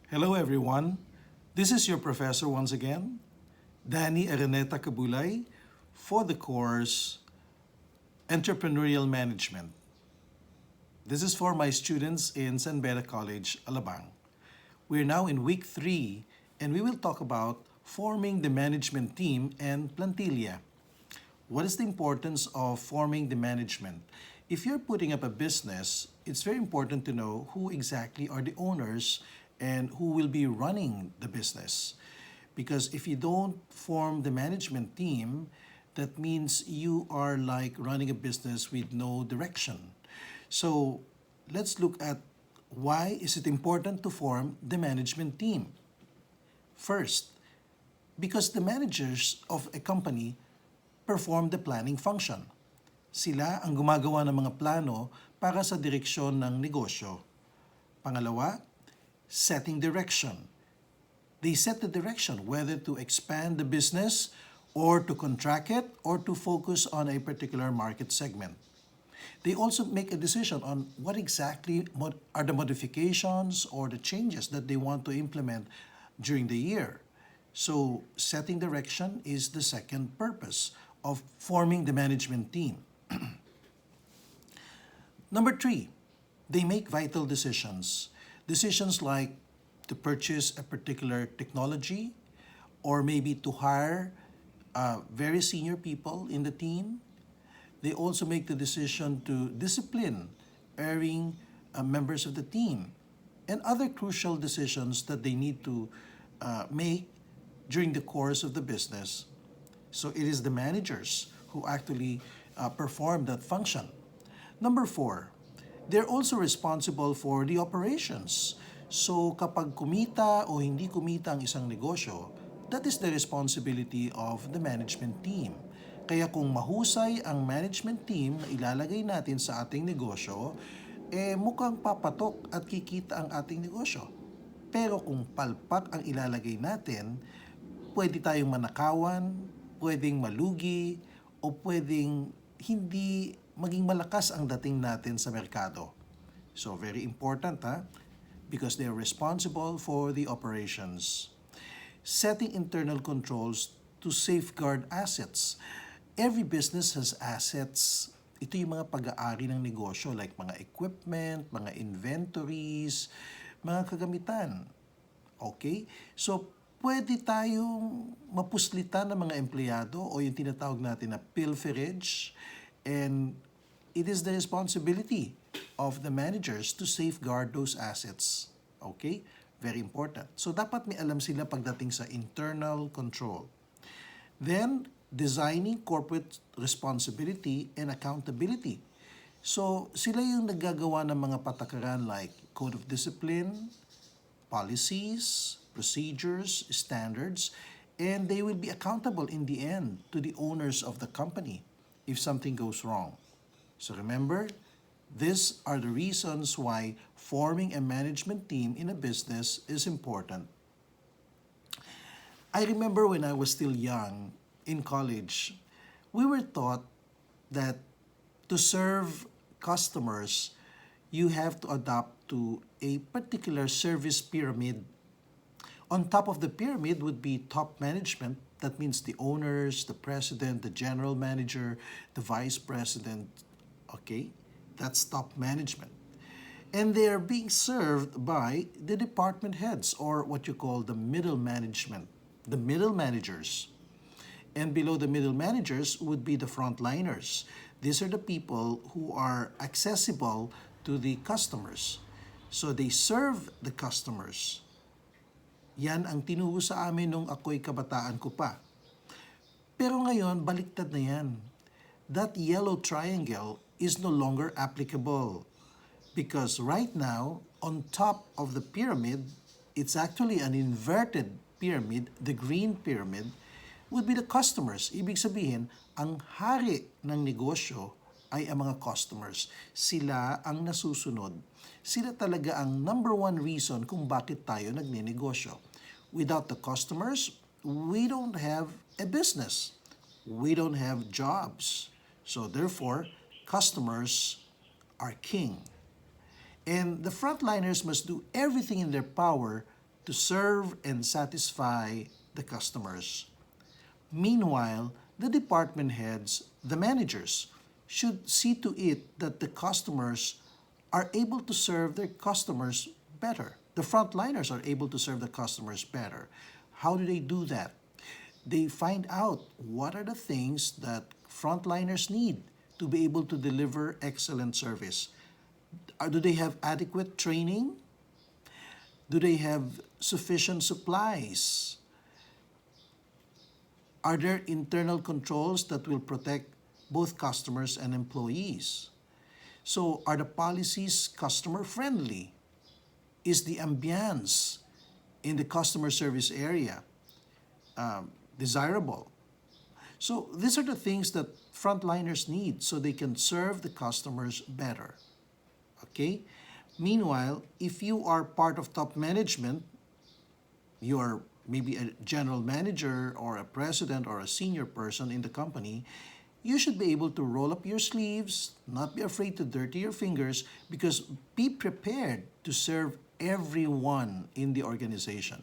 Hello everyone. This is your professor once again, Danny Araneta Cabulay, for the course Entrepreneurial Management. This is for my students in San Beda College, Alabang. We're now in week 3 and we will talk about forming the management team and plantilla. What is the importance of forming the management? If you're putting up a business, it's very important to know who exactly are the owners and who will be running the business. Because if you don't form the management team, that means you are like running a business with no direction. So let's look at why is it important to form the management team. First, because the managers of a company perform the planning function. Sila ang gumagawa ng mga plano para sa direksyon ng negosyo. Pangalawa, setting direction. They set the direction whether to expand the business or to contract it or to focus on a particular market segment. They also make a decision on what exactly are the modifications or the changes that they want to implement during the year. So, setting direction is the second purpose of forming the management team. Number 3, they make vital decisions. Decisions like to purchase a particular technology or maybe to hire very senior people in the team. They also make the decision to discipline erring members of the team and other crucial decisions that they need to make during the course of the business. So it is the managers who actually perform that function. Number 4, they're also responsible for the operations. So kapag kumita o hindi kumita ang isang negosyo, that is the responsibility of the management team. Kaya kung mahusay ang management team na ilalagay natin sa ating negosyo, mukhang papatok at kikita ang ating negosyo. Pero kung palpak ang ilalagay natin, pwede tayong manakawan, pwedeng malugi, o pwedeng hindi maging malakas ang dating natin sa merkado. So very important because they are responsible for the operations. Setting internal controls to safeguard assets. Every business has assets. Ito yung mga pag-aari ng negosyo like mga equipment, mga inventories, mga kagamitan. Okay? So pwede tayong mapuslitan ng mga empleyado o yung tinatawag natin na pilferage, and it is the responsibility of the managers to safeguard those assets. Okay? Very important. So dapat may alam sila pagdating sa internal control. Then, designing corporate responsibility and accountability. So sila yung naggagawa ng mga patakaran like code of discipline, policies, procedures, standards, and they will be accountable in the end to the owners of the company if something goes wrong. So remember, these are the reasons why forming a management team in a business is important. I remember when I was still young, in college, we were taught that to serve customers, you have to adapt to a particular service pyramid. On top of the pyramid would be top management. That means the owners, the president, the general manager, the vice president. Okay? That's top management. And they are being served by the department heads or what you call the middle management, the middle managers. And below the middle managers would be the frontliners. These are the people who are accessible to the customers. So they serve the customers. Yan ang tinuro sa amin nung ako'y kabataan ko pa. Pero ngayon, baliktad na yan. That yellow triangle is no longer applicable. Because right now, on top of the pyramid, it's actually an inverted pyramid. The green pyramid would be the customers. Ibig sabihin, ang hari ng negosyo ay ang mga customers. Sila ang nasusunod. Sila talaga ang number one reason kung bakit tayo nagninegosyo. Without the customers, we don't have a business. We don't have jobs. So therefore, customers are king. And the frontliners must do everything in their power to serve and satisfy the customers. Meanwhile, the department heads, the managers, should see to it that the customers are able to serve their customers better. The frontliners are able to serve the customers better. How do they do that? They find out what are the things that frontliners need to be able to deliver excellent service. Do they have adequate training? Do they have sufficient supplies? Are there internal controls that will protect both customers and employees? So, are the policies customer friendly? Is the ambience in the customer service area desirable? So, these are the things that frontliners need so they can serve the customers better. Okay? Meanwhile, if you are part of top management, you are maybe a general manager or a president or a senior person in the company, you should be able to roll up your sleeves, not be afraid to dirty your fingers, because be prepared to serve everyone in the organization.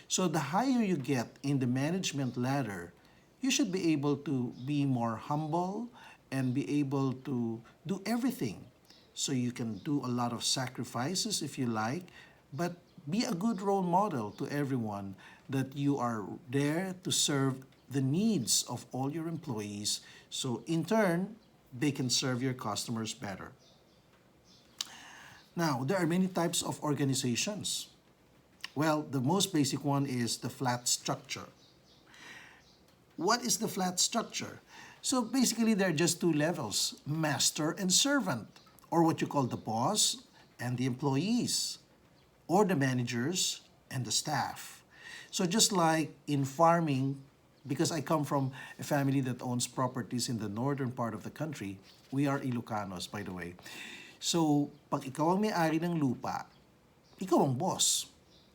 So the higher you get in the management ladder, you should be able to be more humble and be able to do everything. So you can do a lot of sacrifices if you like, but be a good role model to everyone that you are there to serve the needs of all your employees, so in turn, they can serve your customers better. Now, there are many types of organizations. Well, the most basic one is the flat structure. What is the flat structure? So basically, there are just two levels, master and servant, or what you call the boss and the employees, or the managers and the staff. So just like in farming, because I come from a family that owns properties in the northern part of the country, we are Ilocanos, by the way. So, pag ikaw ang may-ari ng lupa, ikaw ang boss.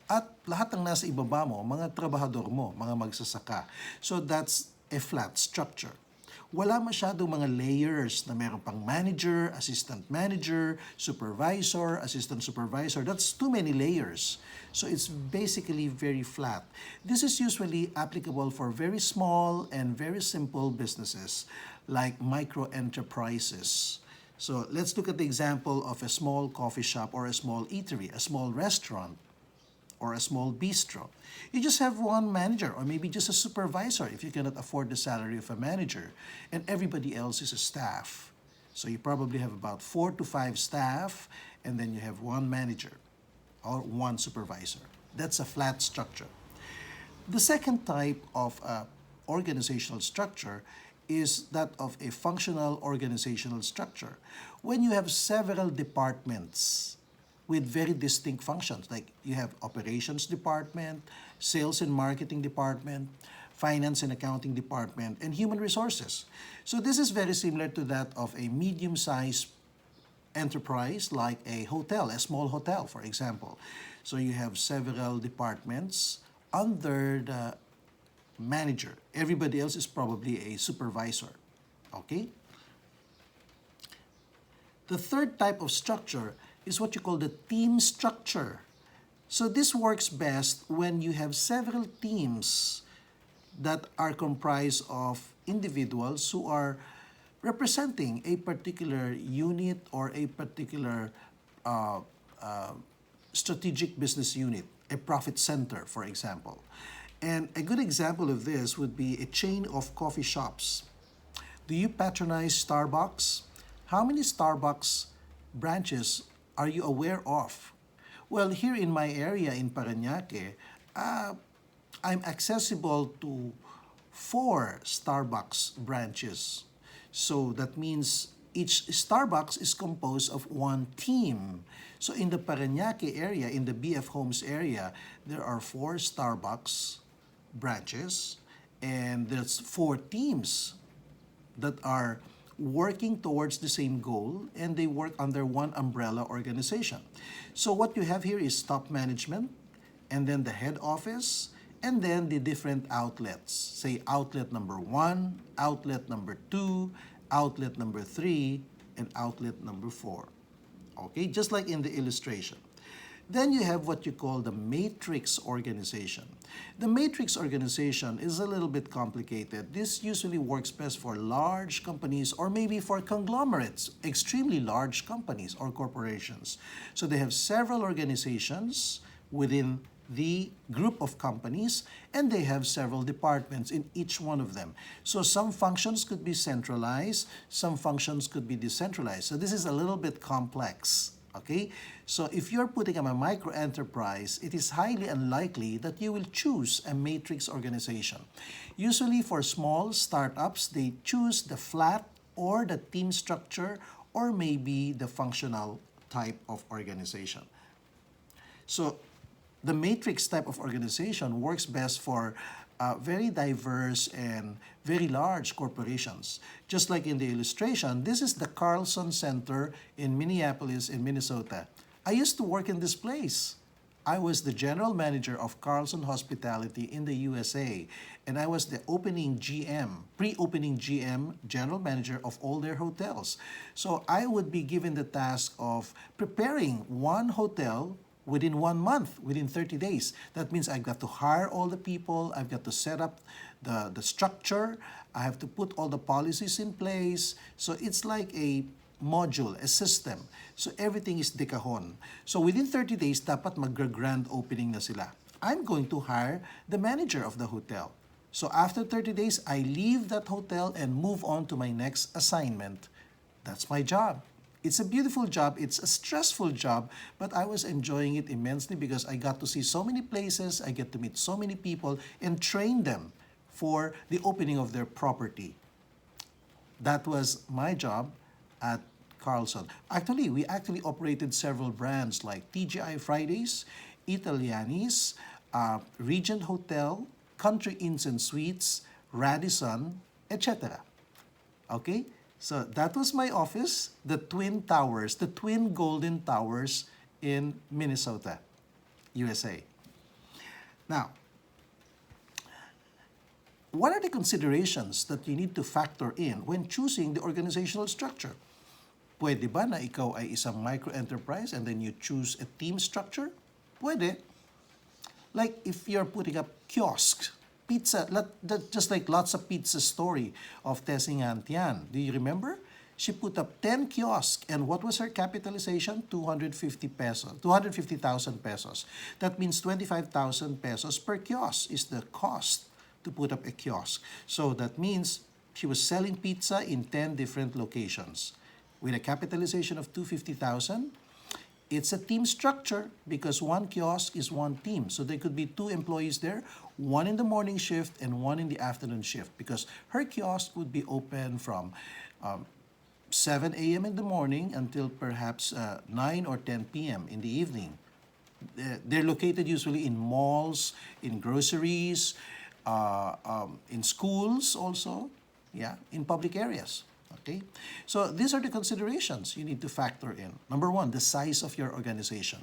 At lahat ng nasa ibaba mo, mga trabahador mo, mga magsasaka. So, that's a flat structure. Wala masyadong mga layers na meron pang manager, assistant manager, supervisor, assistant supervisor. That's too many layers. So it's basically very flat. This is usually applicable for very small and very simple businesses like micro enterprises. So let's look at the example of a small coffee shop or a small eatery, a small restaurant, or a small bistro. You just have one manager or maybe just a supervisor if you cannot afford the salary of a manager, and everybody else is a staff. So you probably have about 4 to 5 staff, and then you have one manager or one supervisor. That's a flat structure. The second type of organizational structure is that of a functional organizational structure. When you have several departments with very distinct functions, like you have operations department, sales and marketing department, finance and accounting department, and human resources. So this is very similar to that of a medium-sized enterprise like a hotel, a small hotel, for example. So you have several departments under the manager. Everybody else is probably a supervisor. Okay? The third type of structure is what you call the team structure. So this works best when you have several teams that are comprised of individuals who are representing a particular unit or a particular strategic business unit, a profit center, for example. And a good example of this would be a chain of coffee shops. Do you patronize Starbucks? How many Starbucks branches are you aware of? Well, here in my area in Parañaque, I'm accessible to 4 Starbucks branches. So that means each Starbucks is composed of one team. So in the Parañaque area, in the BF Homes area, there are 4 Starbucks branches, and there's 4 teams that are working towards the same goal, and they work under one umbrella organization. So what you have here is top management, and then the head office, and then the different outlets. Say outlet number 1, outlet number 2, outlet number 3, and outlet number 4. Okay, just like in the illustration. Then you have what you call the matrix organization. The matrix organization is a little bit complicated. This usually works best for large companies or maybe for conglomerates, extremely large companies or corporations. So they have several organizations within the group of companies, and they have several departments in each one of them. So some functions could be centralized, some functions could be decentralized. So this is a little bit complex, okay? So if you're putting up a micro enterprise, it is highly unlikely that you will choose a matrix organization. Usually for small startups, they choose the flat or the team structure or maybe the functional type of organization. So the matrix type of organization works best for very diverse and very large corporations. Just like in the illustration, this is the Carlson Center in Minneapolis, in Minnesota. I used to work in this place. I was the general manager of Carlson Hospitality in the USA, and I was the opening GM, pre-opening GM, general manager of all their hotels. So I would be given the task of preparing one hotel within 1 month, within 30 days. That means I've got to hire all the people, I've got to set up the structure, I have to put all the policies in place. So it's like a module, a system. So everything is de cajon. So within 30 days, dapat mag-grand opening na sila. I'm going to hire the manager of the hotel. So after 30 days, I leave that hotel and move on to my next assignment. That's my job. It's a beautiful job, it's a stressful job, but I was enjoying it immensely because I got to see so many places, I get to meet so many people and train them for the opening of their property. That was my job at Carlson. Actually, we actually operated several brands like TGI Fridays, Italianis, Regent Hotel, Country Inns and Suites, Radisson, etc. Okay? So that was my office, the Twin Towers, the Twin Golden Towers in Minnesota, USA. Now, what are the considerations that you need to factor in when choosing the organizational structure? Pwede ba na ikaw ay isang micro-enterprise and then you choose a team structure? Pwede. Like if you're putting up kiosks, pizza, just like lots of pizza story of Tessie Antian. Do you remember? She put up 10 kiosks, and what was her capitalization? 250,000 pesos. That means 25,000 pesos per kiosk is the cost to put up a kiosk. So that means she was selling pizza in 10 different locations. With a capitalization of 250,000, it's a team structure because one kiosk is one team. So there could be 2 employees there, one in the morning shift and one in the afternoon shift because her kiosk would be open from 7 a.m. in the morning until perhaps 9 or 10 p.m. in the evening. They're located usually in malls, in groceries, in schools also, yeah, in public areas. Okay, so these are the considerations you need to factor in. Number 1, the size of your organization.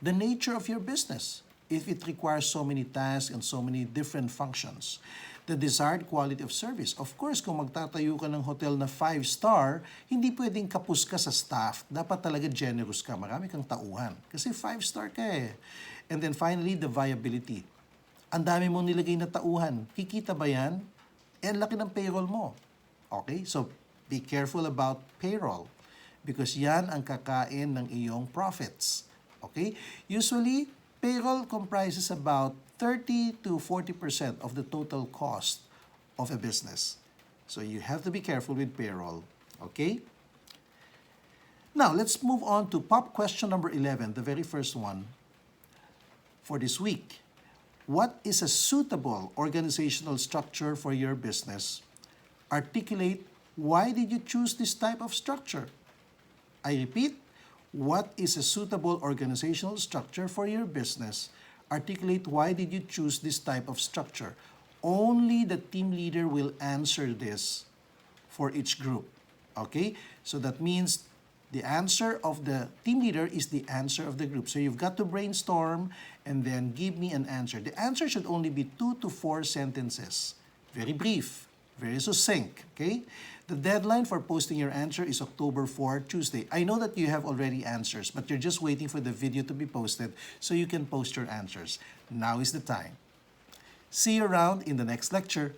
The nature of your business, if it requires so many tasks and so many different functions. The desired quality of service. Of course, kung magtatayo ka ng hotel na 5-star, hindi pwedeng kapus ka sa staff. Dapat talaga generous ka. Marami kang tauhan. Kasi 5-star ka eh. And then finally, the viability. Ang dami mong nilagay na tauhan. Kikita ba yan? Eh, ang laki ng payroll mo. Okay, so be careful about payroll because yan ang kakain ng iyong profits. Okay, usually payroll comprises about 30 to 40% of the total cost of a business. So you have to be careful with payroll. Okay. Now let's move on to pop question number 11, the very first one for this week. What is a suitable organizational structure for your business? Articulate why did you choose this type of structure. I repeat, what is a suitable organizational structure for your business? Articulate why did you choose this type of structure. Only the team leader will answer this for each group. Okay? So that means the answer of the team leader is the answer of the group. So you've got to brainstorm and then give me an answer. The answer should only be 2 to 4 sentences. Very brief. Very succinct, okay? The deadline for posting your answer is October 4, Tuesday. I know that you have already answers, but you're just waiting for the video to be posted so you can post your answers. Now is the time. See you around in the next lecture.